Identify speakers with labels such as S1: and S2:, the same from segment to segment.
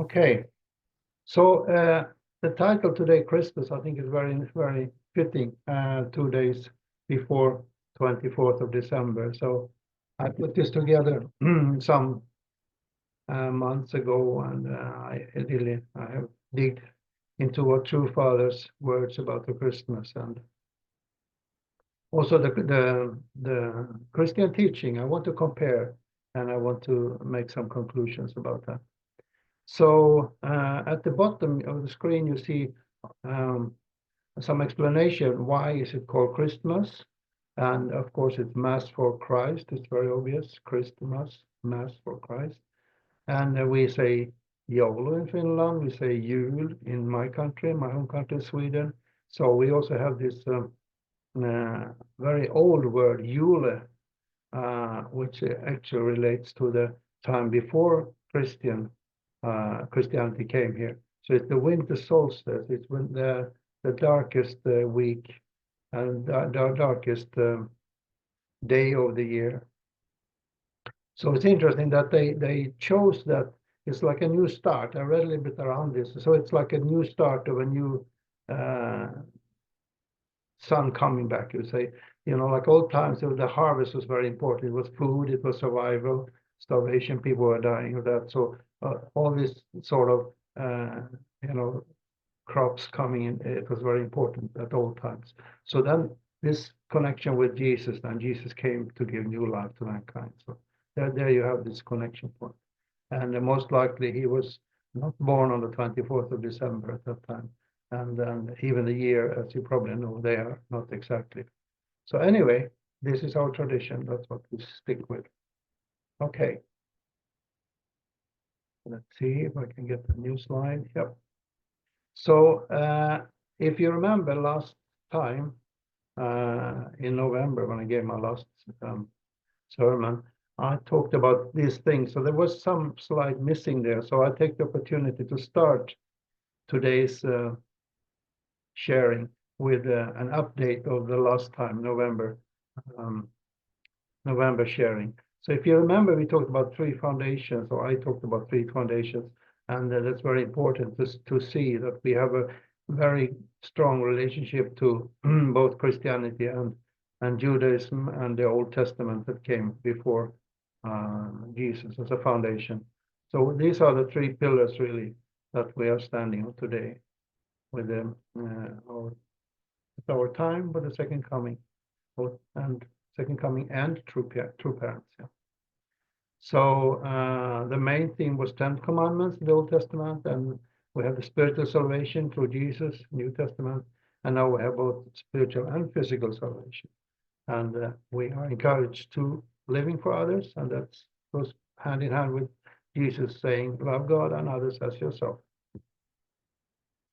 S1: Okay, so the title today, Christmas, I think is very, very fitting. 2 days before 24th of December. So I put this together some months ago, and I have digged into what True Father's words about the Christmas, and also the Christian teaching. I want to compare, and I want to make some conclusions about that. So at the bottom of the screen, you see some explanation. Why is it called Christmas? And of course, it's Mass for Christ. It's very obvious. Christmas, Mass for Christ. And we say Joulu in Finland. We say Jul in my country, my home country, Sweden. So we also have this very old word, Jule, which actually relates to the time before Christianity came here. So it's the winter solstice. It's when the darkest week and the darkest day of the year. So it's interesting that they chose that. It's like a new start. I read a little bit around this. So it's like a new start of a new sun coming back, you say. Like old times, the harvest was very important. It was food, it was survival, starvation, people were dying of that. So all this sort of, crops coming in, it was very important at all times. So then this connection with Jesus, and Jesus came to give new life to mankind. So there you have this connection point. And most likely he was not born on the 24th of December at that time. And then even the year, as you probably know, they are not exactly. So anyway, this is our tradition. That's what we stick with. Okay. Let's see if I can get the new slide. Yep. So if you remember last time in November when I gave my last sermon, I talked about these things. So there was some slide missing there. So I take the opportunity to start today's sharing with an update of the last time, November sharing. So if you remember, we talked about three foundations, or I talked about three foundations, and that's very important to see that we have a very strong relationship to both Christianity and Judaism and the Old Testament that came before Jesus as a foundation. So these are the three pillars really that we are standing on today with our time for the second coming, and second coming and true parents. Yeah. So the main theme was 10 commandments in the Old Testament, and we have the spiritual salvation through Jesus, New Testament, and now we have both spiritual and physical salvation. And we are encouraged to living for others, and that goes hand in hand with Jesus saying, love God and others as yourself.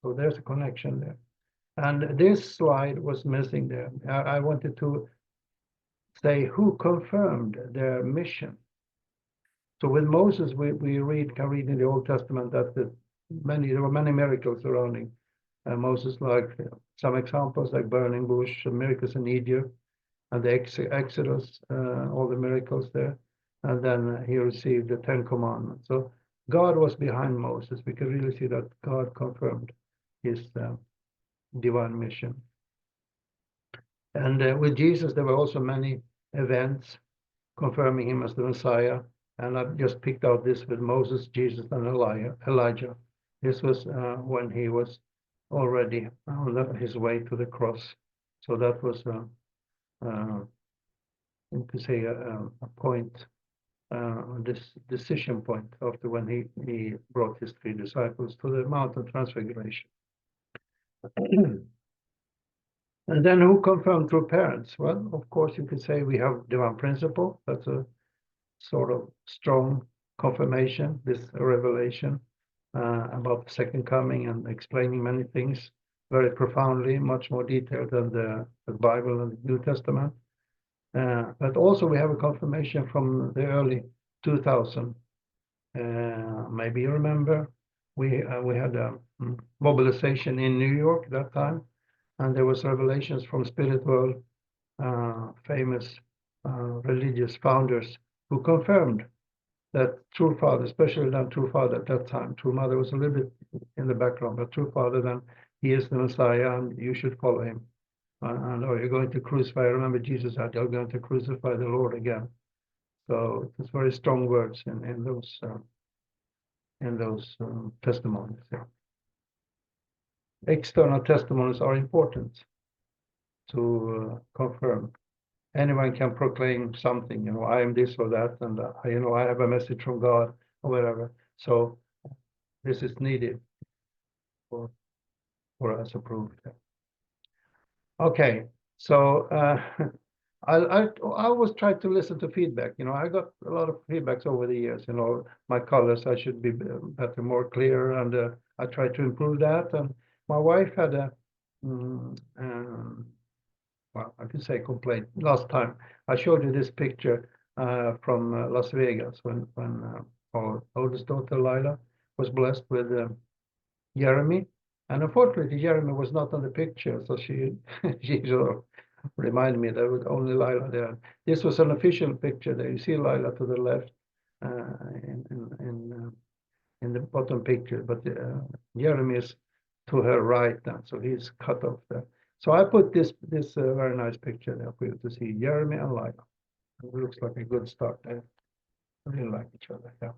S1: So there's a connection there. And this slide was missing there. I wanted to say who confirmed their mission. So with Moses, we can read in the Old Testament that there were many miracles surrounding Moses, like some examples like burning bush, miracles in Egypt, and the Exodus, all the miracles there. And then he received the 10 commandments. So God was behind Moses. We can really see that God confirmed his divine mission. And with Jesus, there were also many events confirming him as the Messiah. And I've just picked out this with Moses, Jesus, and Elijah. This was when he was already on his way to the cross. So that was, you could say, a point, this decision point after when he brought his three disciples to the Mount of Transfiguration. And then who confirmed through parents? Well, of course, you could say we have divine principle. That's a sort of strong confirmation, this revelation about the second coming and explaining many things very profoundly, much more detailed than the Bible and the New Testament. But also we have a confirmation from the early 2000. Maybe you remember we had a mobilization in New York that time, and there was revelations from spirit world, famous religious founders who confirmed that true father, especially then true father at that time, true mother was a little bit in the background, but true father, then he is the Messiah and you should follow him. And oh, you're going to crucify. I remember Jesus said, you're going to crucify the Lord again. So it's very strong words in those testimonies. Yeah. External testimonies are important to confirm. Anyone can proclaim something, you know, I am this or that, and you know, I have a message from God or whatever. So this is needed for us approved. Okay, so I always try to listen to feedback. You know, I got a lot of feedbacks over the years. You know, my colors, I should be better, more clear, and I try to improve that. And my wife had a well, I can say complaint. Last time I showed you this picture from Las Vegas when our oldest daughter Lila was blessed with Jeremy, and unfortunately Jeremy was not on the picture, so she she sort of reminded me there was only Lila there. This was an official picture there. You see Lila to the left in the bottom picture, but Jeremy is to her right now, so he's cut off there. So I put this very nice picture there for you to see, Jeremy and Lila. It looks like a good start. They really like each other. Yeah.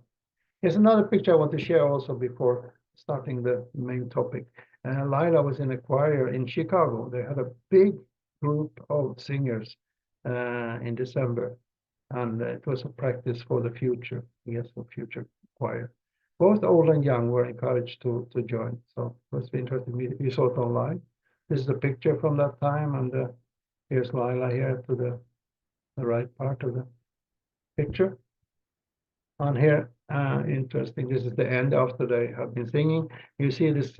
S1: Here's another picture I want to share also before starting the main topic. Lila was in a choir in Chicago. They had a big group of singers in December, and it was a practice for the future, yes, for future choir. Both old and young were encouraged to join. So it was interesting. We saw it online. This is a picture from that time, and here's Lila here to the right part of the picture. On here, interesting, this is the end after they have been singing. You see this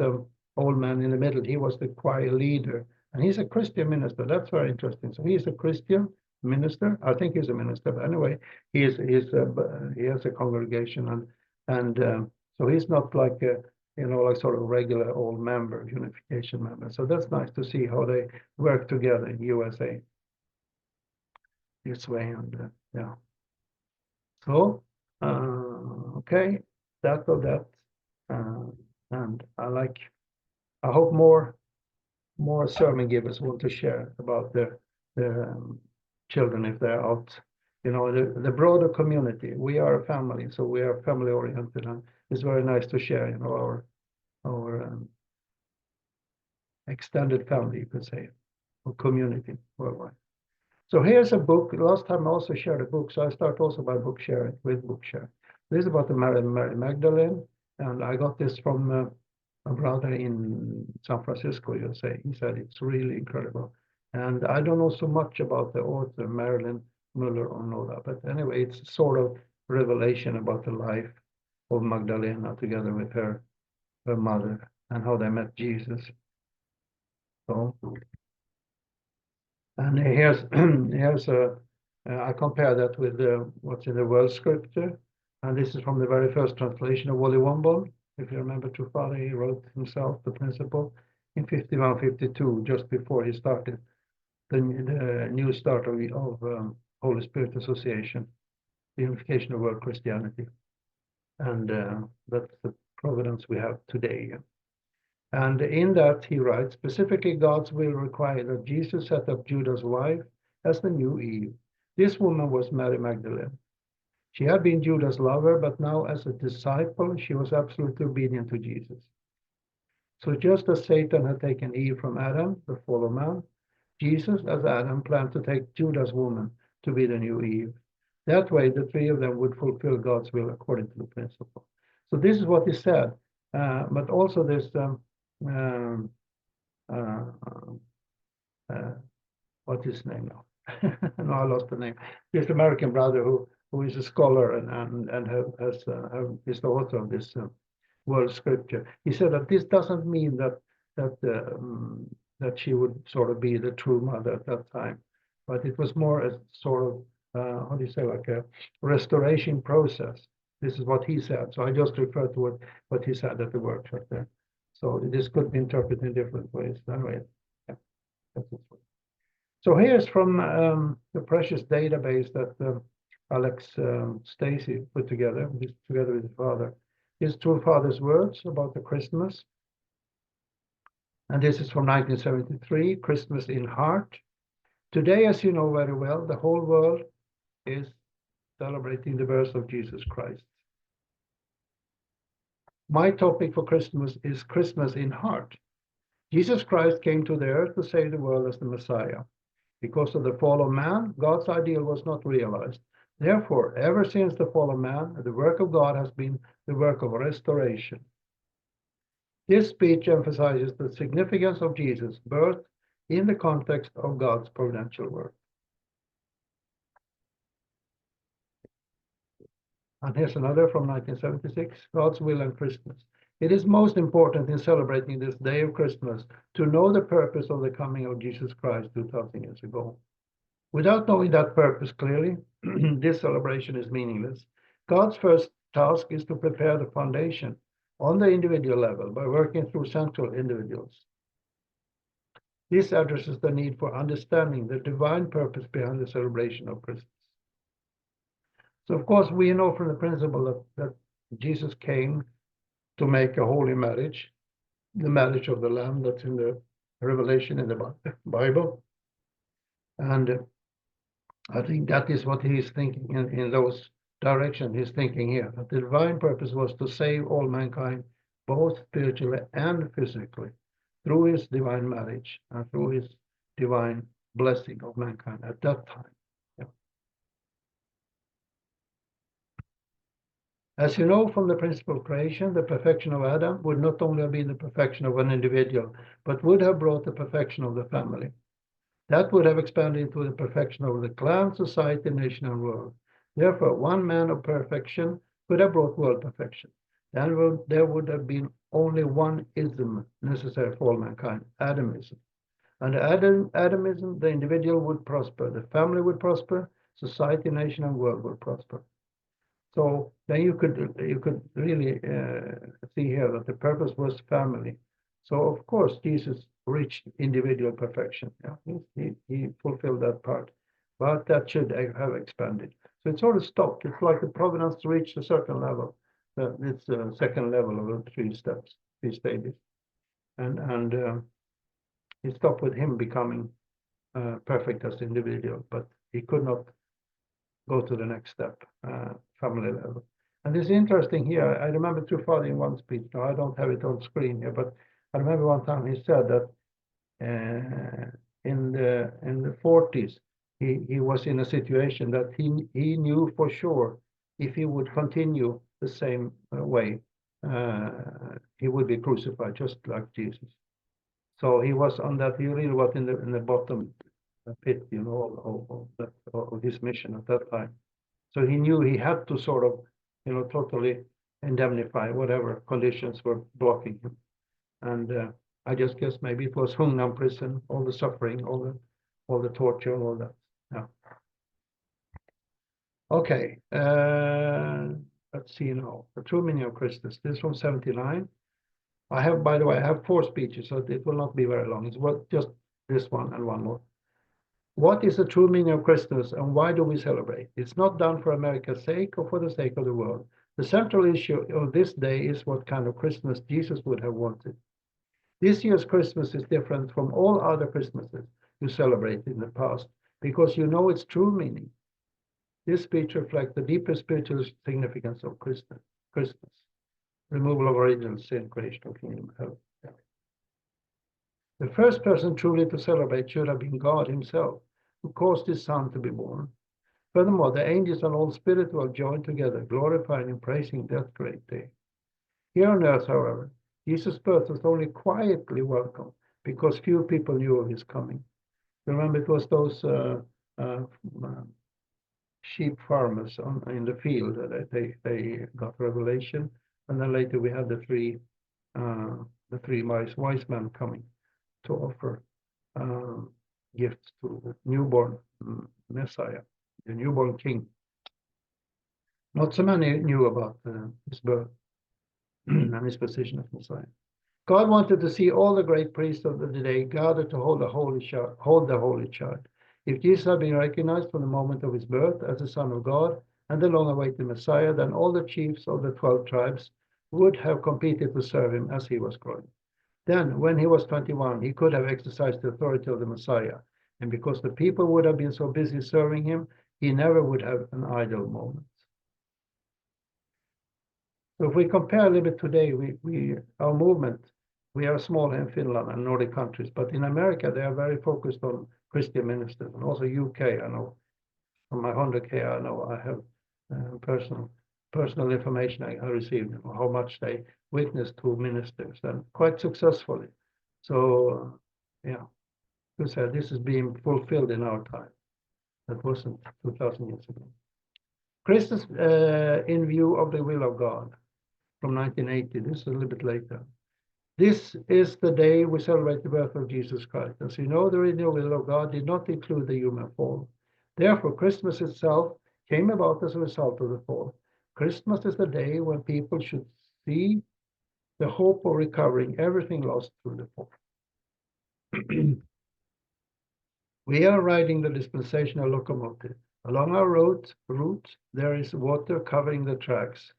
S1: old man in the middle, he was the choir leader, and he's a Christian minister. That's very interesting. So he's a Christian minister. I think he's a minister, but anyway, he has a congregation, and so he's not like a, you know, like sort of regular old member, unification member. So that's nice to see how they work together in USA this way, and yeah. So okay, that of that, and I hope more sermon givers want to share about their children if they're out. You know, the broader community. We are a family, so we are family oriented, and it's very nice to share. You know, our extended family, you could say, or community worldwide. So here's a book. Last time I also shared a book, so I start also by book sharing with book share. This is about the Mary Magdalene, and I got this from a brother in San Francisco, USA. He said it's really incredible. And I don't know so much about the author, Marilyn Muller or Noda, but anyway, it's sort of revelation about the life of Magdalena together with her mother and how they met Jesus. So, and here's I compare that with what's in the World Scripture, and this is from the very first translation of Wally Womball. If you remember, True Father, he wrote himself the principle in 51-52, just before he started the new start of Holy Spirit Association, the unification of world Christianity, and that's the providence we have today. And in that he writes, specifically God's will required that Jesus set up Judah's wife as the new Eve. This woman was Mary Magdalene. She had been Judah's lover, but now as a disciple, she was absolutely obedient to Jesus. So just as Satan had taken Eve from Adam, the fallen man, Jesus, as Adam, planned to take Judah's woman to be the new Eve. That way, the three of them would fulfill God's will according to the principle. So this is what he said, but also this what's his name now? No, I lost the name. This American brother who is a scholar and is the author of this world scripture. He said that this doesn't mean that she would sort of be the true mother at that time, but it was more a sort of how do you say, like a restoration process. This is what he said. So I just refer to what he said at the workshop there. So this could be interpreted in different ways. Anyway, yeah, that's it. So here's from the precious database that Alex Stacy put together, together with his father. His true father's words about the Christmas. And this is from 1973, Christmas in Heart. Today, as you know very well, the whole world is celebrating the birth of Jesus Christ. My topic for Christmas is Christmas in Heart. Jesus Christ came to the earth to save the world as the Messiah. Because of the fall of man, God's ideal was not realized. Therefore, ever since the fall of man, the work of God has been the work of restoration. This speech emphasizes the significance of Jesus' birth in the context of God's providential work. And here's another from 1976, God's Will and Christmas. It is most important in celebrating this day of Christmas to know the purpose of the coming of Jesus Christ 2,000 years ago. Without knowing that purpose clearly, this celebration is meaningless. God's first task is to prepare the foundation on the individual level by working through central individuals. This addresses the need for understanding the divine purpose behind the celebration of Christmas. So, of course, we know from the principle that Jesus came to make a holy marriage, the marriage of the Lamb that's in the Revelation in the Bible. And I think that is what he is thinking in those directions. He's thinking here that the divine purpose was to save all mankind, both spiritually and physically, through his divine marriage and through his divine blessing of mankind at that time. Yeah. As you know from the principle of creation, the perfection of Adam would not only have been the perfection of an individual, but would have brought the perfection of the family. That would have expanded into the perfection of the clan, society, nation, and world. Therefore, one man of perfection could have brought world perfection. Then there would have been only one ism necessary for all mankind, Adamism. Under Adamism, the individual would prosper, the family would prosper, society, nation, and world would prosper. So then you could really see here that the purpose was family. So of course Jesus reached individual perfection. Yeah, he fulfilled that part, but that should have expanded. So it sort of stopped. It's like the providence reached a certain level. It's the second level of the 3 steps, 3 stages, and it stopped with him becoming perfect as an individual, but he could not go to the next step, family level. And it's interesting here. I remember too far in one speech. Now I don't have it on screen here, but I remember one time he said that in the 40s he was in a situation that he knew for sure if he would continue the same way, he would be crucified just like Jesus. So he was on that. He really was in the bottom pit, you know, of his mission at that time. So he knew he had to sort of, you know, totally indemnify whatever conditions were blocking him. And I just guess maybe it was Hungnam prison, all the suffering, all the torture, all that. Yeah. Okay. Let's see now. The true meaning of Christmas. This is from 79. I have, by the way, I have 4 speeches, so it will not be very long. It's just this one and one more. What is the true meaning of Christmas and why do we celebrate? It's not done for America's sake or for the sake of the world. The central issue of this day is what kind of Christmas Jesus would have wanted. This year's Christmas is different from all other Christmases you celebrated in the past because you know its true meaning. This speech reflects the deeper spiritual significance of Christmas. Removal of original sin, creation of kingdom of heaven. The first person truly to celebrate should have been God himself, who caused his son to be born. Furthermore, the angels and all spirits were joined together, glorifying and praising that great day. Here on earth, however, Jesus' birth was only quietly welcomed because few people knew of his coming. Remember, it was those sheep farmers in the field that they got revelation, and then later we had the three wise men coming to offer gifts to the newborn Messiah, the newborn King. Not so many knew about his birth and his position as Messiah. God wanted to see all the great priests of the day gathered to hold the holy child. If Jesus had been recognized from the moment of his birth as the Son of God and the long-awaited Messiah, then all the chiefs of the 12 tribes would have competed to serve him as he was growing. Then, when he was 21, he could have exercised the authority of the Messiah. And because the people would have been so busy serving him, he never would have an idle moment. So if we compare a little bit today, our movement, we are small in Finland and Nordic countries, but in America, they are very focused on Christian ministers, and also UK, I know. From my 100K, I know I have personal information I received, how much they witnessed to ministers, and quite successfully. So, yeah, you said this is being fulfilled in our time. That wasn't 2,000 years ago. Christmas in view of the will of God from 1980. This is a little bit later. This is the day we celebrate the birth of Jesus Christ. As you know, the original will of God did not include the human fall. Therefore, Christmas itself came about as a result of the fall. Christmas is the day when people should see the hope of recovering everything lost through the fall. We are riding the dispensational locomotive. Along our route, there is water covering the tracks.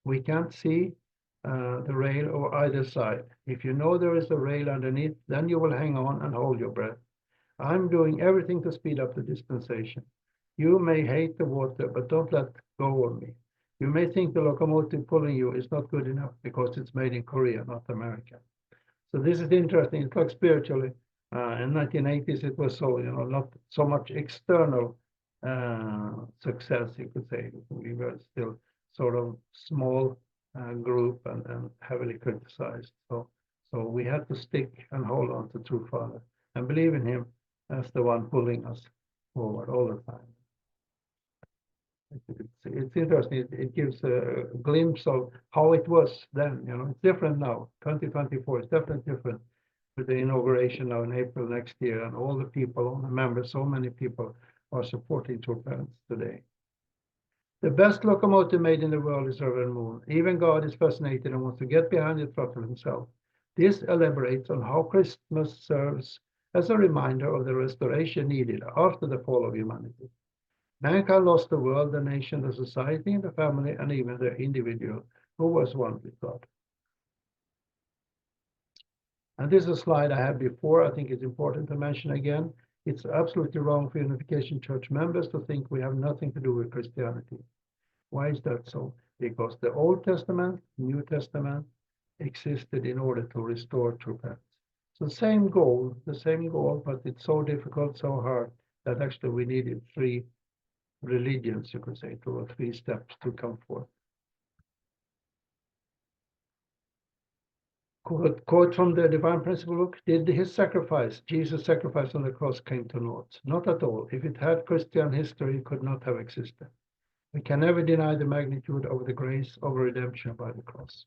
S1: We can't see the rail on either side. If you know there is a rail underneath, then you will hang on and hold your breath. I'm doing everything to speed up the dispensation. You may hate the water, but don't let go of me. You may think the locomotive pulling you is not good enough because it's made in Korea, not America. So this is interesting. It's like spiritually. In 1980s, it was so, not so much external success, you could say. We were still sort of small group and heavily criticized. So we had to stick and hold on to true Father and believe in him as the one pulling us forward all the time. It's interesting. It gives a glimpse of how it was then. It's different now. 2024 is definitely different with the inauguration now in April next year, and all the people, all the members, so many people are supporting True Parents today. The best locomotive made in the world is Reverend Moon. Even God is fascinated and wants to get behind the throttle himself. This elaborates on how Christmas serves as a reminder of the restoration needed after the fall of humanity. Mankind lost the world, the nation, the society, the family, and even the individual who was one with God. And this is a slide I had before. I think it's important to mention again. It's absolutely wrong for Unification Church members to think we have nothing to do with Christianity. Why is that so? Because the Old Testament, New Testament existed in order to restore true parents. So the same goal, but it's so difficult, so hard that actually we needed three religions, you could say, or three steps to come forth. Quote from the Divine Principle book: did his sacrifice, Jesus' sacrifice on the cross, came to naught? Not at all. If it had, Christian history could not have existed. We can never deny the magnitude of the grace of redemption by the cross.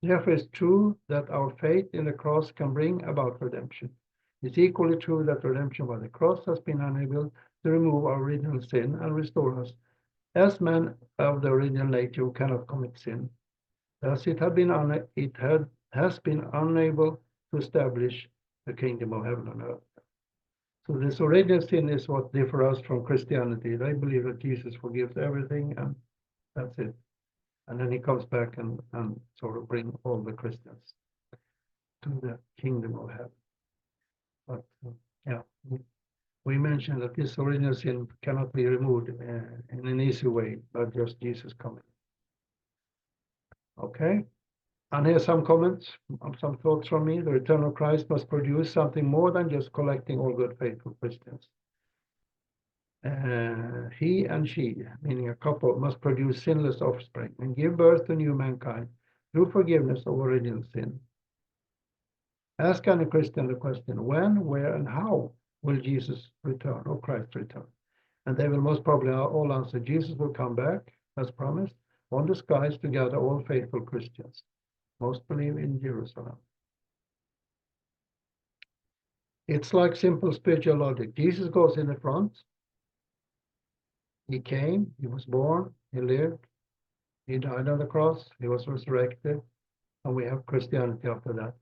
S1: Therefore, it's true that our faith in the cross can bring about redemption. It's equally true that redemption by the cross has been unable to remove our original sin and restore us as men of the original nature who cannot commit sin. Thus, it has been unable to establish the kingdom of heaven on earth. So this original sin is what differs us from Christianity. They believe that Jesus forgives everything, and that's it. And then he comes back and sort of bring all the Christians to the kingdom of heaven. But yeah, we mentioned that this original sin cannot be removed in an easy way, but just Jesus coming. Okay. And here's some comments, some thoughts from me. The return of Christ must produce something more than just collecting all good, faithful Christians. He and she, meaning a couple, must produce sinless offspring and give birth to new mankind through forgiveness of original sin. Ask any Christian the question, when, where, and how will Jesus return, or Christ return? And they will most probably all answer, Jesus will come back, as promised, on the skies to gather all faithful Christians. Most believe in Jerusalem. It's like simple spiritual logic. Jesus goes in the front. He came, he was born, he lived, he died on the cross, he was resurrected, and we have Christianity after that.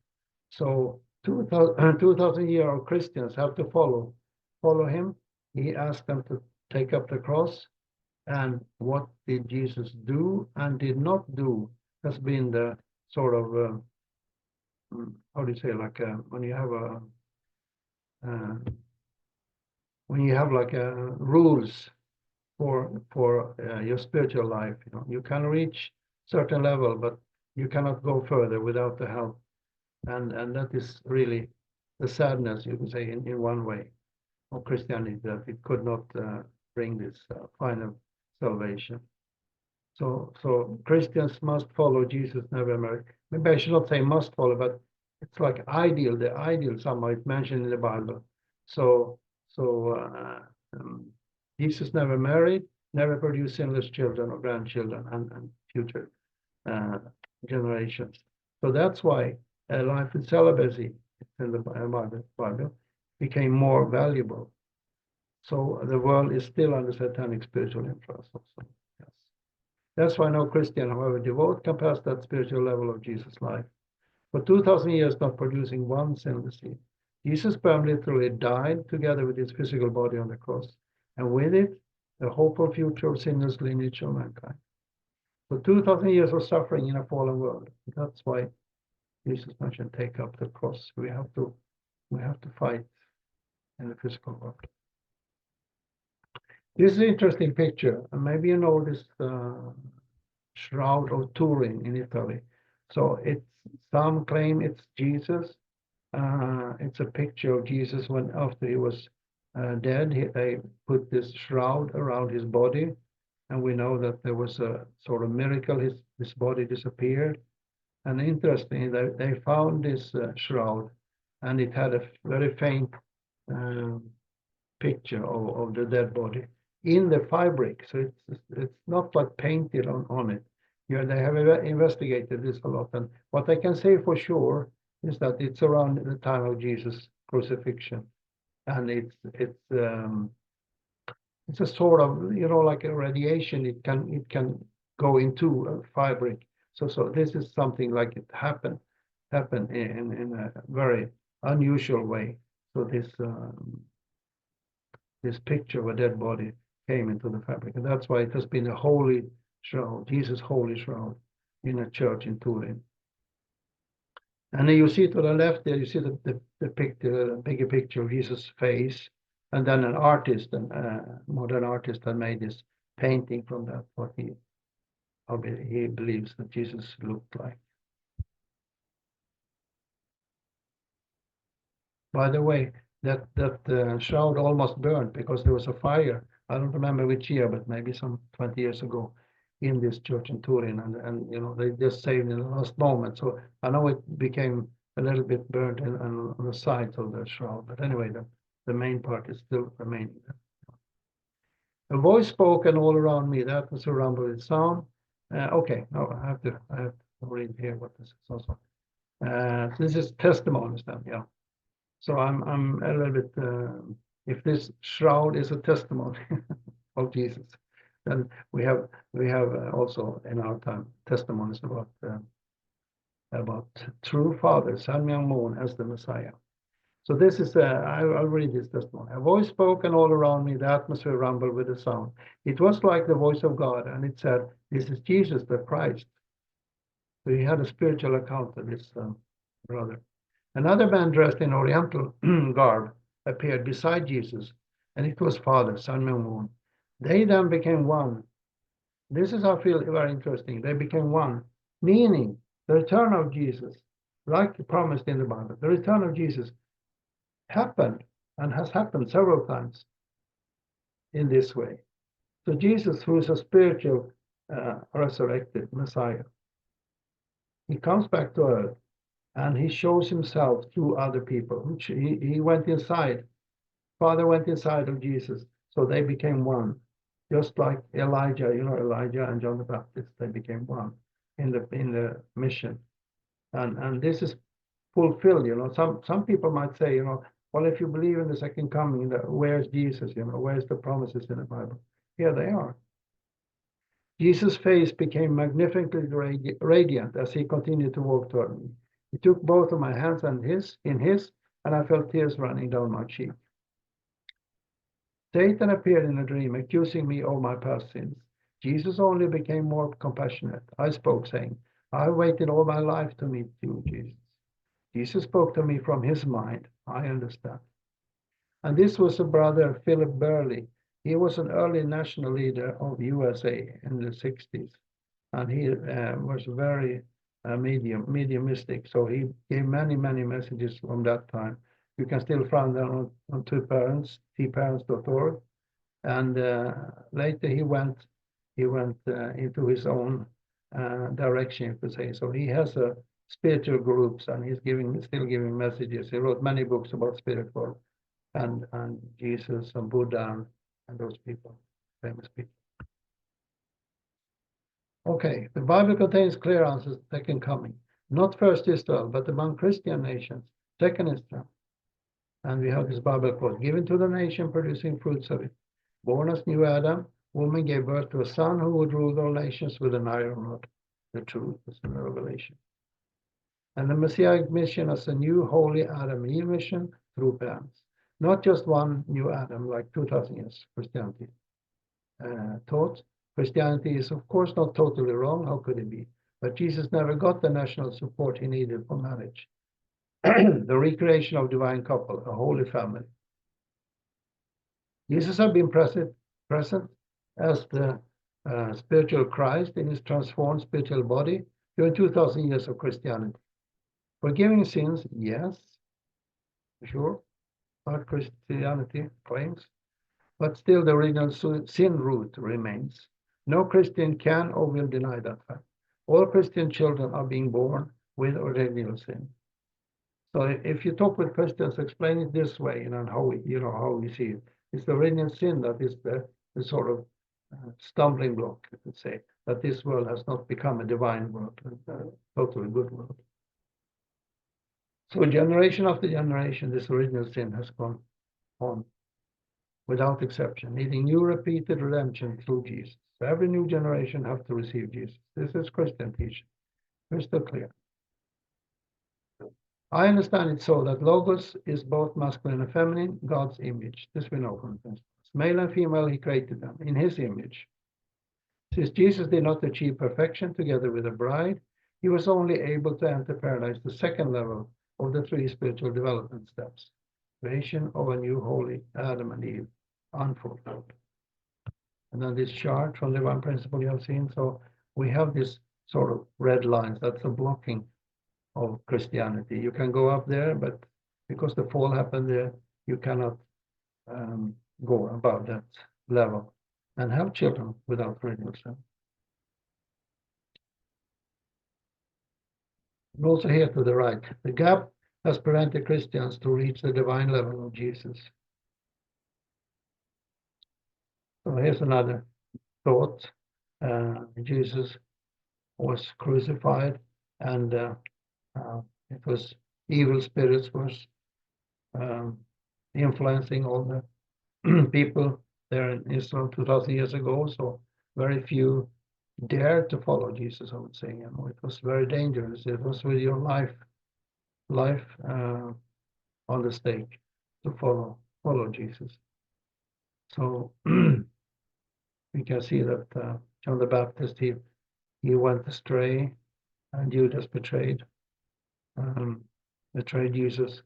S1: So 2,000 years of Christians have to follow him He asked them to take up the cross. And what did Jesus do and did not do has been the sort of, how do you say, like when you have uh, like rules for your spiritual life. You can reach certain level, but you cannot go further without the help. And that is really the sadness, you could say, in one way, of Christianity, that it could not bring this final salvation. So Christians must follow Jesus, never marry. Maybe I should not say must follow, but it's like ideal, the ideal somehow it's mentioned in the Bible. So Jesus never married, never produced sinless children or grandchildren and future uh, generations. So that's why life in celibacy in the Bible became more valuable. So the world is still under satanic spiritual influence also. Yes. That's why no Christian, however devout, can pass that spiritual level of Jesus' life. For 2,000 years, not producing one sinless seed. Jesus' sperm literally died together with his physical body on the cross, and with it, the hopeful future of sinless lineage of mankind. So 2,000 years of suffering in a fallen world. That's why Jesus mentioned, take up the cross. We have to fight in the physical world. This is an interesting picture, and maybe you know this Shroud of Turin in Italy. So some claim it's Jesus. It's a picture of Jesus when after he was dead. They put this shroud around his body, and we know that there was a sort of miracle. His body disappeared, and interestingly, they found this shroud, and it had a very faint picture of the dead body in the fabric. So it's not like painted on it. They have investigated this a lot, and what I can say for sure is that it's around the time of Jesus' crucifixion, and it's a sort of like a radiation. It can go into a fabric. So this is something like it happened in a very unusual way. So this picture of a dead body came into the fabric. And that's why it has been a holy shroud, Jesus' holy shroud, in a church in Turin. And then you see to the left there, you see the picture, the bigger picture of Jesus' face, and then an artist, a modern artist, had made this painting from that, what he believes that Jesus looked like. By the way, that shroud almost burned because there was a fire. I don't remember which year, but maybe some 20 years ago, in this church in Turin, and they just saved in the last moment. So I know it became a little bit burnt on the sides of the shroud, but anyway, the main part is still remaining. A voice spoke, and all around me, the atmosphere rumbled with sound. Okay, no, I have to read here what this is also. So this is testimonies then, yeah. So I'm a little bit, if this shroud is a testimony of Jesus, then we have also in our time testimonies about true Father, Sun Myung Moon as the Messiah. So this is, I'll read this testimony. A voice spoke, and all around me the atmosphere rumbled with a sound. It was like the voice of God, and it said, "This is Jesus the Christ." So he had a spiritual account of this brother. Another man dressed in Oriental garb appeared beside Jesus, and it was Father, Sun Myung Moon. They then became one. This is, I feel, very interesting. They became one, meaning the return of Jesus, like promised in the Bible, the return of Jesus happened and has happened several times in this way. So Jesus, who is a spiritual resurrected Messiah, he comes back to earth, and he shows himself through other people. He went inside. Father went inside of Jesus, so they became one. Just like Elijah, Elijah and John the Baptist, they became one in the mission. And this is fulfilled. Some people might say, well, if you believe in the second coming, where's Jesus? Where's the promises in the Bible? Here they are. Jesus' face became magnificently radiant as he continued to walk toward me. He took both of my hands in his, and I felt tears running down my cheek. Satan appeared in a dream, accusing me of my past sins. Jesus only became more compassionate. I spoke, saying, I waited all my life to meet you, Jesus. Jesus spoke to me from his mind. I understand. And this was a brother, Philip Burley. He was an early national leader of USA in the 60s. And he was very mediumistic. So he gave many messages from that time. You can still find them on tparents.org. And later he went into his own direction, you could say. So he has a spiritual groups, and he's still giving messages. He wrote many books about spirit world and Jesus and Buddha and those people, famous people. Okay, the Bible contains clear answers, second coming. Not first Israel, but among Christian nations, second Israel. And we have this Bible quote, given to the nation, producing fruits of it. Born as new Adam, woman gave birth to a son who would rule all nations with an iron rod. The truth is in the Revelation. And the Messianic mission as a new holy Adam Eve mission through parents. Not just one new Adam like 2000 years Christianity taught. Christianity is of course not totally wrong, how could it be? But Jesus never got the national support he needed for marriage. The recreation of divine couple, a holy family. Jesus has been present as the spiritual Christ in his transformed spiritual body during 2000 years of Christianity. Forgiving sins, yes, sure, but Christianity claims, but still the original sin root remains. No Christian can or will deny that fact. All Christian children are being born with original sin. So if you talk with Christians, explain it this way, and how we see it. It's the original sin that is the sort of stumbling block, you could say, that this world has not become a divine world, a totally good world. So generation after generation, this original sin has gone on without exception, needing new repeated redemption through Jesus. So every new generation has to receive Jesus. This is Christian teaching, crystal clear. I understand it so that Logos is both masculine and feminine, God's image. This we know from the principles. Male and female, he created them in his image. Since Jesus did not achieve perfection together with the bride, he was only able to enter paradise, the second level of the three spiritual development steps. Creation of a new holy Adam and Eve, unfulfilled. And then this chart from the divine principle you have seen. So we have this sort of red lines, that's a blocking of Christianity. You can go up there, but because the fall happened there, you cannot go above that level and have children without original sin. And also here to the right, the gap has prevented Christians to reach the divine level of Jesus. So here's another thought. Jesus was crucified, and it was evil spirits was influencing all the people there in Israel 2000 years ago. So very few dared to follow Jesus, I would say. It was very dangerous. It was with your life on the stake to follow Jesus. So we can see that John the Baptist, he went astray, and Judas betrayed Jesus,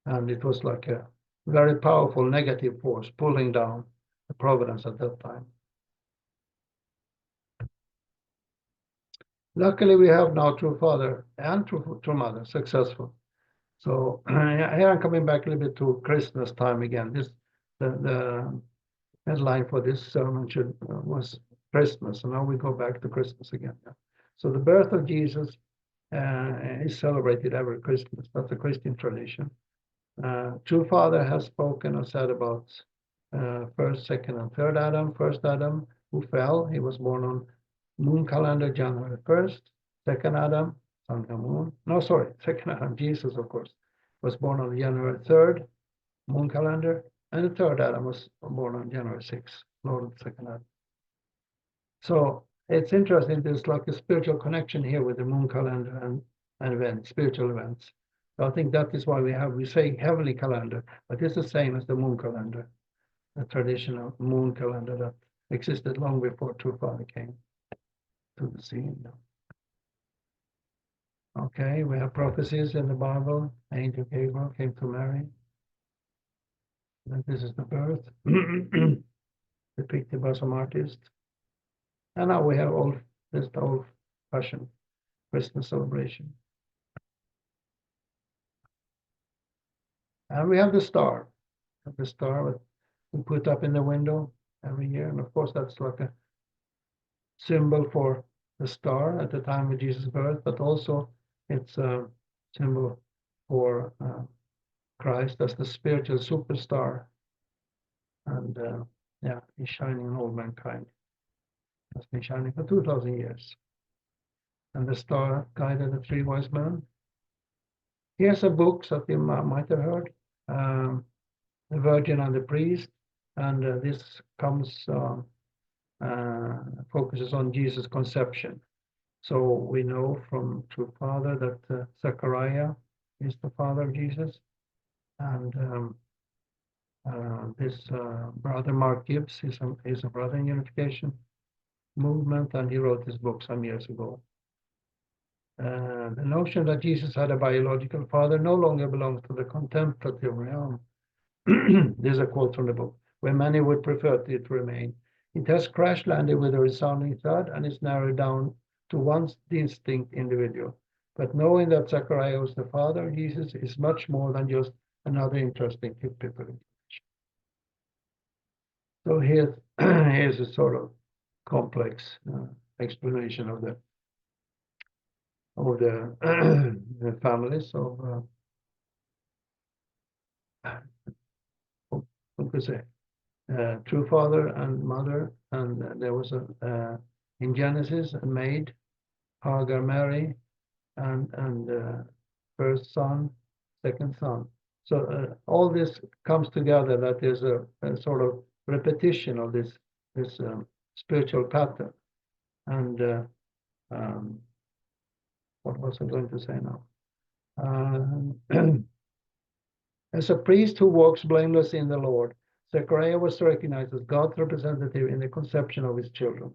S1: and it was like a very powerful negative force pulling down the providence at that time. Luckily, we have now true father and true mother, successful. So here I'm coming back a little bit to Christmas time again. The headline for this sermon was Christmas, and now we go back to Christmas again. So the birth of Jesus is celebrated every Christmas. That's a Christian tradition. True Father has spoken and said about first, second, and third Adam. First Adam, who fell, he was born on moon calendar January 1st. Second Adam, sun and moon. No, sorry, second Adam, Jesus, of course, was born on January 3rd, moon calendar. And the third Adam was born on January 6th, Lord of the second Adam. So it's interesting, there's like a spiritual connection here with the moon calendar and events, spiritual events. So I think that is why we say heavenly calendar, but it's the same as the moon calendar. a traditional moon calendar that existed long before True Father came to the scene. Okay, we have prophecies in the Bible. Angel Gabriel came to Mary. And this is the birth, depicted by some artists. And now we have the old-fashioned Christmas celebration. And we have the star. The star we put up in the window every year. And of course, that's like a symbol for the star at the time of Jesus' birth, but also it's a symbol for Christ as the spiritual superstar. And yeah, he's shining on all mankind. Has been shining for 2,000 years. And the star guided the three wise men. Here's a book that you might have heard, The Virgin and the Priest. And this comes, focuses on Jesus' conception. So we know from True Father that Zechariah is the father of Jesus. And this brother Mark Gibbs is a brother in unification movement, and he wrote this book some years ago. The notion that Jesus had a biological father no longer belongs to the contemplative realm. This is a quote from the book, where many would prefer it to remain. It has crash landed with a resounding thud and is narrowed down to one distinct individual. But knowing that Zechariah was the father of Jesus is much more than just another interesting tidbit of information. So here's a sort of complex explanation of the the families of what could say True Father and Mother, and there was in Genesis a maid, Hagar, Mary, and first son, second son. So all this comes together, that there's a sort of repetition of this spiritual pattern. And what was I going to say now? As a priest who walks blameless in the Lord, Zechariah was recognized as God's representative in the conception of his children.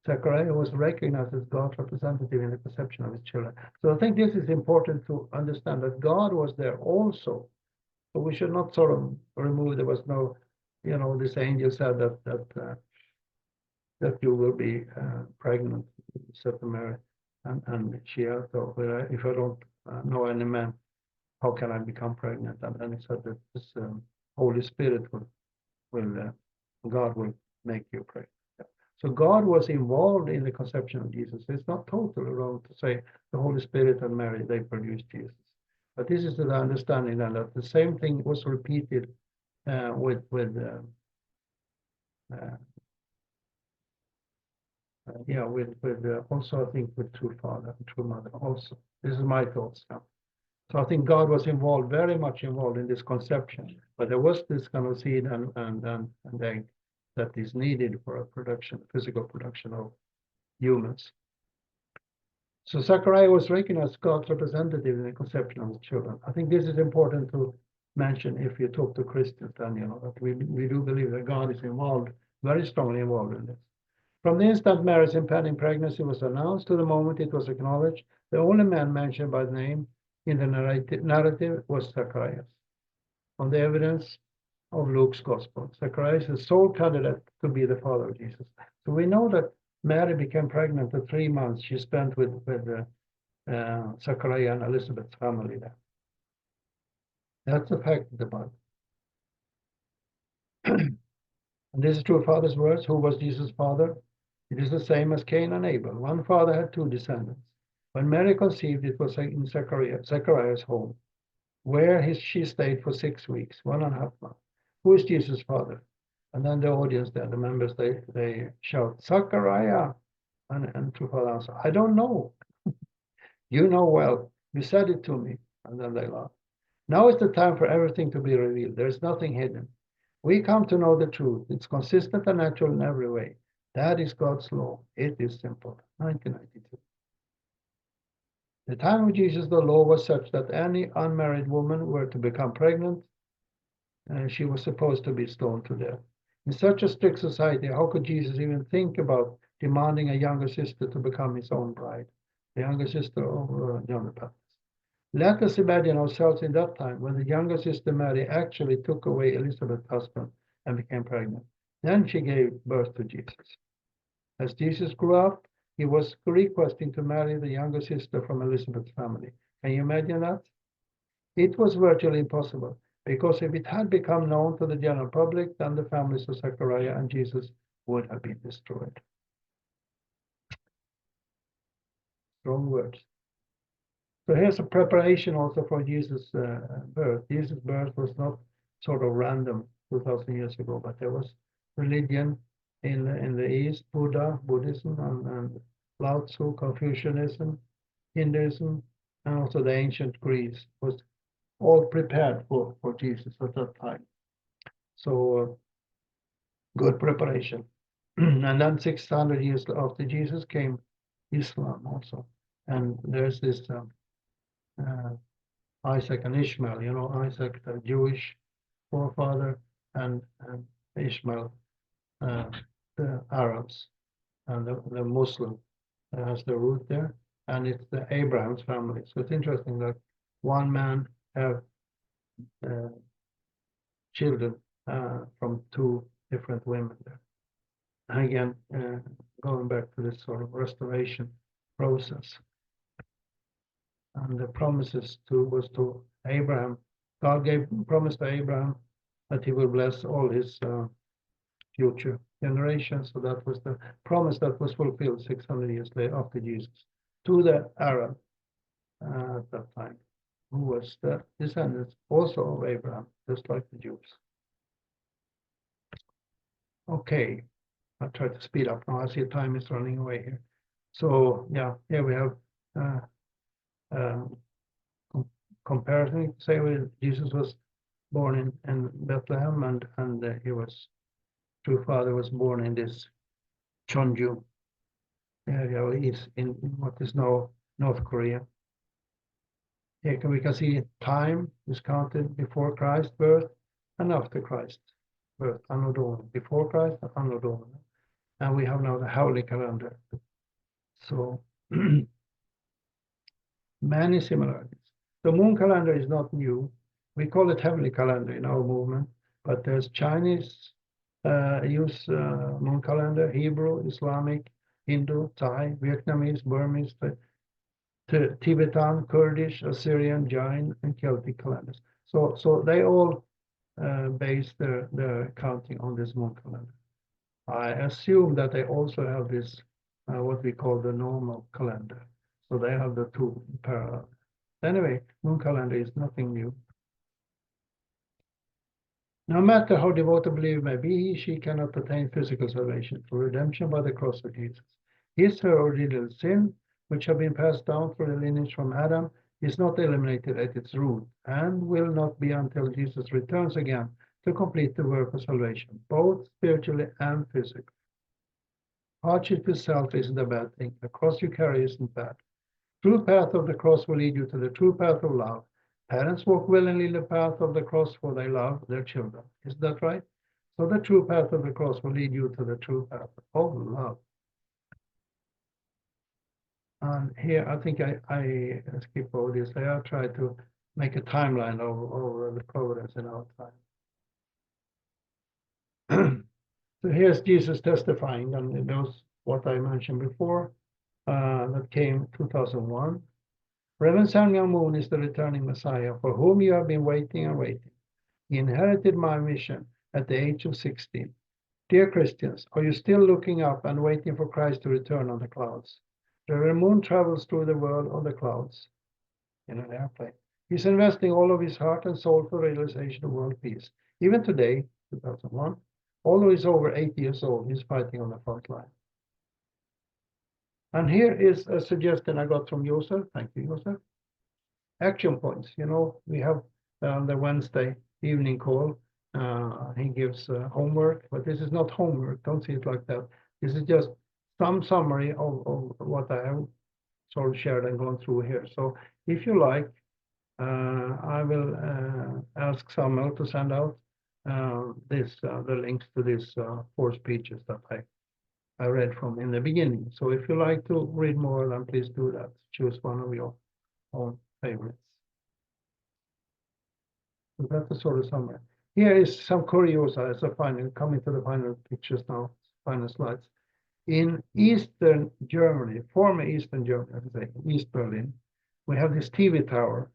S1: Zechariah was recognized as God's representative in the conception of his children. So I think this is important to understand, that God was there also. So we should not sort of remove, there was no, this angel said that you will be pregnant, said to Mary. And she asked, if I don't know any man, how can I become pregnant? And then he said that this Holy Spirit God will make you pregnant. So God was involved in the conception of Jesus. It's not totally wrong to say the Holy Spirit and Mary, they produced Jesus. But this is the understanding then that the same thing was repeated with also I think with True Father and True Mother also. This is my thoughts now. So I think God was involved, very much involved in this conception, but there was this kind of seed and egg that is needed for a physical production of humans. So Zechariah was recognized as God's representative in the conception of his children. I think this is important to mention if you talk to Christians, then that we do believe that God is involved, very strongly involved in this. From the instant Mary's impending pregnancy was announced to the moment it was acknowledged, the only man mentioned by name in the narrative was Zacharias. On the evidence of Luke's Gospel, Zacharias is the sole candidate to be the father of Jesus. So we know that Mary became pregnant for 3 months. She spent with Zachariah and Elizabeth's family there. That's a fact of the Bible. And this is True Father's words. Who was Jesus' father? It is the same as Cain and Abel. One father had 2 descendants. When Mary conceived, it was in Zechariah's home, where she stayed for 6 weeks, 1.5 months. Who is Jesus' father? And then the audience there, the members, they shout, Zechariah. And True Father answers, I don't know. You know well. You said it to me. And then they laugh. Now is the time for everything to be revealed. There is nothing hidden. We come to know the truth. It's consistent and natural in every way. That is God's law. It is simple. 1992. The time of Jesus, the law was such that any unmarried woman were to become pregnant she was supposed to be stoned to death. In such a strict society, how could Jesus even think about demanding a younger sister to become his own bride, the younger sister of John the Baptist? Let us imagine ourselves in that time when the younger sister Mary actually took away Elizabeth's husband and became pregnant. Then she gave birth to Jesus. As Jesus grew up, he was requesting to marry the younger sister from Elizabeth's family. Can you imagine that? It was virtually impossible, because if it had become known to the general public, then the families of Zechariah and Jesus would have been destroyed. Strong words. So here's a preparation also for Jesus' birth. Jesus' birth was not sort of random 2,000 years ago, but there was religion in the East, Buddhism, and Lao Tzu, Confucianism, Hinduism, and also the ancient Greece was all prepared for Jesus at that time. So good preparation. And then 600 years after Jesus came Islam also. And there's this Isaac and Ishmael, you know, Isaac, the Jewish forefather, and Ishmael, the Arabs, and the Muslim has the root there. And it's the Abraham's family. So it's interesting that one man have children from two different women there. Again, going back to this sort of restoration process. And the promises was to Abraham. God gave promise to Abraham that he will bless all his future generations. So that was the promise that was fulfilled 600 years later after Jesus to the Arab at that time, who was the descendants also of Abraham, just like the Jews. Okay, I'll try to speed up now. I see time is running away here. So yeah, here we have comparison. Say Jesus was born in Bethlehem, and he was true father was born in this Cheonju area, is in what is now North Korea. Here we can see time is counted before Christ's birth and after Christ's birth, Anno Domini, before Christ and Anno Domini. And we have now the Holy calendar. So many similarities. The moon calendar is not new. We call it heavenly calendar in our movement, but there's Chinese use moon calendar, Hebrew, Islamic, Hindu, Thai, Vietnamese, Burmese, Tibetan, Kurdish, Assyrian, Jain, and Celtic calendars. So they all base their counting on this moon calendar. I assume that they also have this what we call the normal calendar. So they have the two parallel. Anyway, moon calendar is nothing new. No matter how devout a believer may be, she cannot attain physical salvation through redemption by the cross of Jesus. His her original sin, which have been passed down through the lineage from Adam, is not eliminated at its root, and will not be until Jesus returns again to complete the work of salvation, both spiritually and physically. Hardship itself isn't a bad thing. The cross you carry isn't bad. True path of the cross will lead you to the true path of love. Parents walk willingly the path of the cross, for they love their children. Isn't that right? So the true path of the cross will lead you to the true path of love. And here, I think I skip over this. I try to make a timeline of the providence in our time. So here's Jesus testifying, and it knows what I mentioned before, that came 2001. Reverend Sun Myung Moon is the returning Messiah for whom you have been waiting and waiting. He inherited my mission at the age of 16. Dear Christians, are you still looking up and waiting for Christ to return on the clouds? Reverend Moon travels through the world on the clouds in an airplane. He's investing all of his heart and soul for realization of world peace. Even today, 2001, although he's over 80 years old, he's fighting on the front line. And here is a suggestion I got from Joseph. Thank you, Joseph. Action points. You know, we have the Wednesday evening call. He gives homework, but this is not homework. Don't see it like that. This is just some summary of what I have sort of shared and gone through here. So if you like, I will ask Samuel to send out the links to these 4 speeches that I read from in the beginning. So if you like to read more, then please do that. Choose one of your own favorites. So that's the sort of summary. Here is some curiosa as a final, coming to the final pictures now, final slides. In Eastern Germany, former Eastern Germany, I should say, East Berlin, we have this TV tower.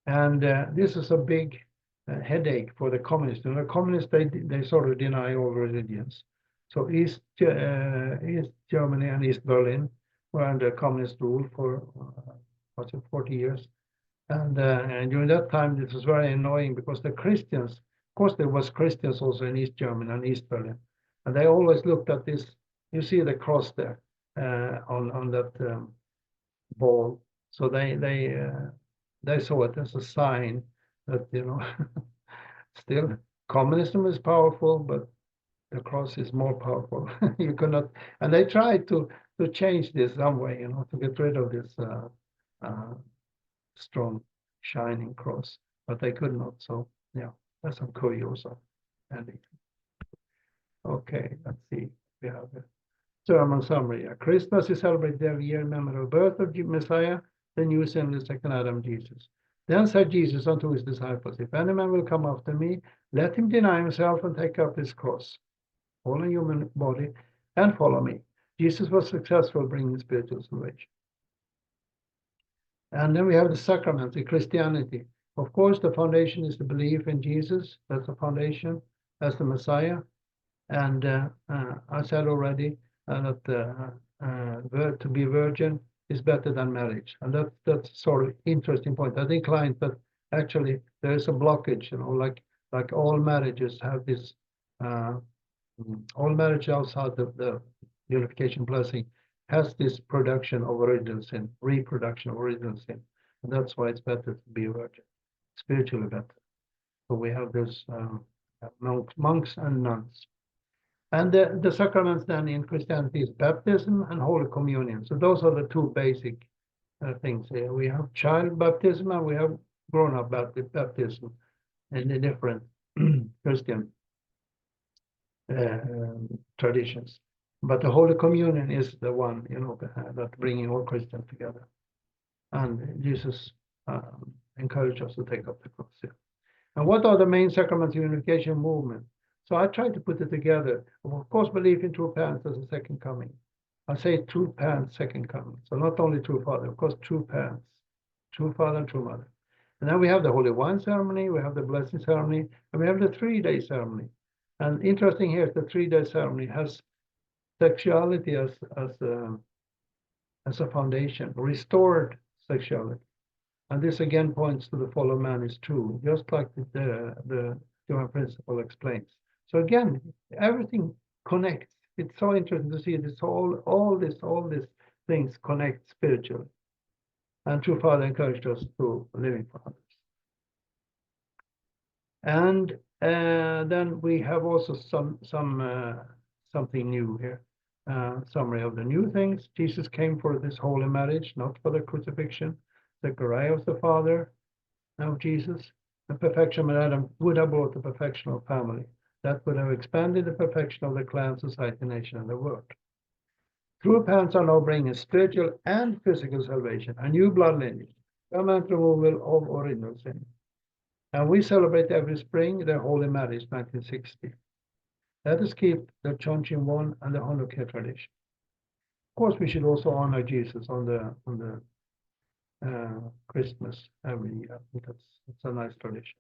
S1: And this is a big headache for the communists. And the communists, they sort of deny all religions. So East Germany and East Berlin were under communist rule for, 40 years. And during that time, this was very annoying because the Christians, of course, there was Christians also in East Germany and East Berlin. And they always looked at this, you see the cross there on that ball. So they saw it as a sign that, still communism is powerful, but the cross is more powerful. You cannot, and they tried to change this some way, to get rid of this strong shining cross, but they could not. So yeah, that's some curiosa. Okay, let's see. We have a sermon summary. Christmas is celebrated every year in memory of the birth of Messiah, the new sinless second Adam, Jesus. Then said Jesus unto his disciples, if any man will come after me, let him deny himself and take up his cross, all in human body, and follow me. Jesus was successful bringing spiritual salvation. And then we have the sacraments in Christianity. Of course, the foundation is the belief in Jesus. That's the foundation as the Messiah. And I said already that to be virgin is better than marriage. And that's sort of interesting point. I inclined that actually there is a blockage, like all marriages have this, all marriage outside the unification blessing has this production of original sin, reproduction of original sin. And that's why it's better to be a virgin, spiritually better. So we have this monks and nuns. And the sacraments then in Christianity is baptism and Holy Communion. So those are the 2 basic things here. We have child baptism and we have grown-up baptism in the different Christian traditions. But the Holy Communion is the one, that's bringing all Christians together. And Jesus encouraged us to take up the cross. Yeah. And what are the main sacraments of unification movement? So I tried to put it together. Of course, belief in true parents as a second coming. I say true parents, second coming. So not only true father, of course, true parents, true father and true mother. And then we have the Holy Wine ceremony, we have the blessing ceremony, and we have the 3-day ceremony. And interesting here is the 3-day ceremony has sexuality as a foundation, restored sexuality. And this again points to the fall of man is true, just like the Divine Principle explains. So again, everything connects. It's so interesting to see this all these things connect spiritually. And True Father encouraged us to living for others. And then we have also something new here. Summary of the new things. Jesus came for this holy marriage, not for the crucifixion. Zechariah was the father of Jesus. The perfection of Adam would have brought the perfection of family. That would have expanded the perfection of the clan, society, nation, and the world. True parents are now bringing spiritual and physical salvation, a new blood lineage, permanent removal of original sin. And we celebrate every spring the Holy Marriage, 1960. Let us keep the Chongqing One and the Hanukkah tradition. Of course, we should also honor Jesus on the Christmas every year. It's a nice tradition.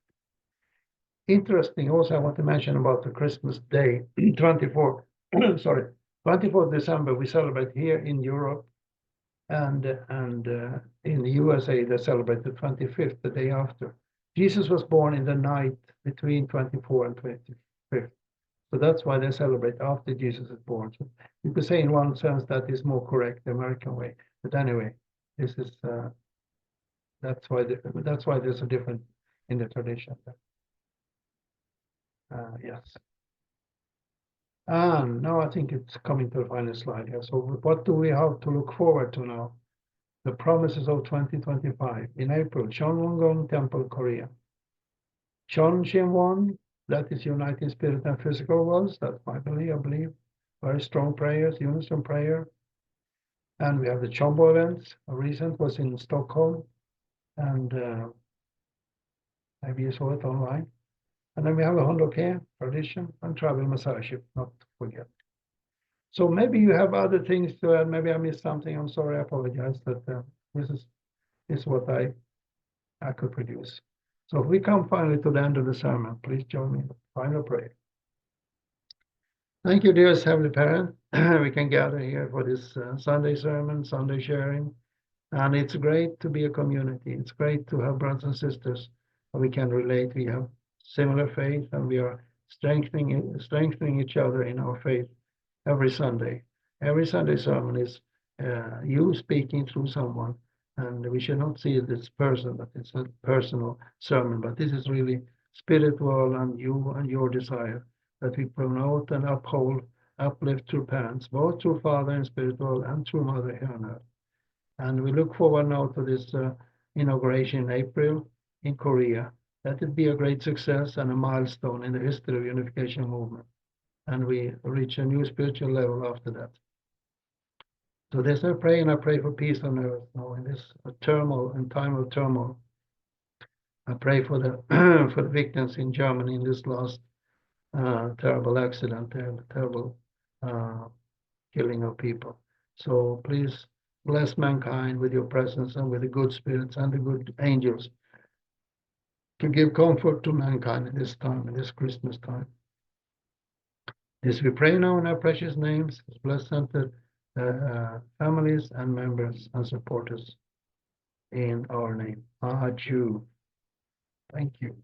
S1: Interesting. Also, I want to mention about the Christmas Day, 24th December. We celebrate here in Europe, and in the USA they celebrate the 25th, the day after. Jesus was born in the night between 24 and 25th. So that's why they celebrate after Jesus is born. So you could say in one sense that is more correct, the American way. But anyway, this is that's why there's a difference in the tradition. Yes. And now I think it's coming to the final slide here. So what do we have to look forward to now? The promises of 2025. In April, Cheonwon Temple, Korea. Choncheon That is uniting spirit and physical worlds. That's my belief. I believe very strong prayers, unison prayer. And we have the Chombo events. A recent was in Stockholm, and maybe you saw it online. And then we have a Hondoke tradition and travel messiahship, not to forget. So maybe you have other things to add. Maybe I missed something. I'm sorry. I apologize. But this is what I could produce. So if we come finally to the end of the sermon, please join me in the final prayer. Thank you, dearest Heavenly Parent. We can gather here for this Sunday sermon, Sunday sharing. And it's great to be a community. It's great to have brothers and sisters we can relate. We have similar faith, and we are strengthening each other in our faith every Sunday. Every Sunday sermon is you speaking through someone, and we should not see it as person, that it's a personal sermon, but this is really spiritual, and you and your desire that we promote and uphold, uplift through parents, both through Father and spiritual and through Mother here on earth. And we look forward now to this inauguration in April in Korea. Let it be a great success and a milestone in the history of unification movement. And we reach a new spiritual level after that. So this I pray, and I pray for peace on earth now in this turmoil, in time of turmoil. I pray for the for the victims in Germany in this last terrible accident, terrible killing of people. So please bless mankind with your presence and with the good spirits and the good angels to give comfort to mankind in this time, in this Christmas time. This we pray now in our precious names. Bless center families and members and supporters in our name. Adieu. Thank you.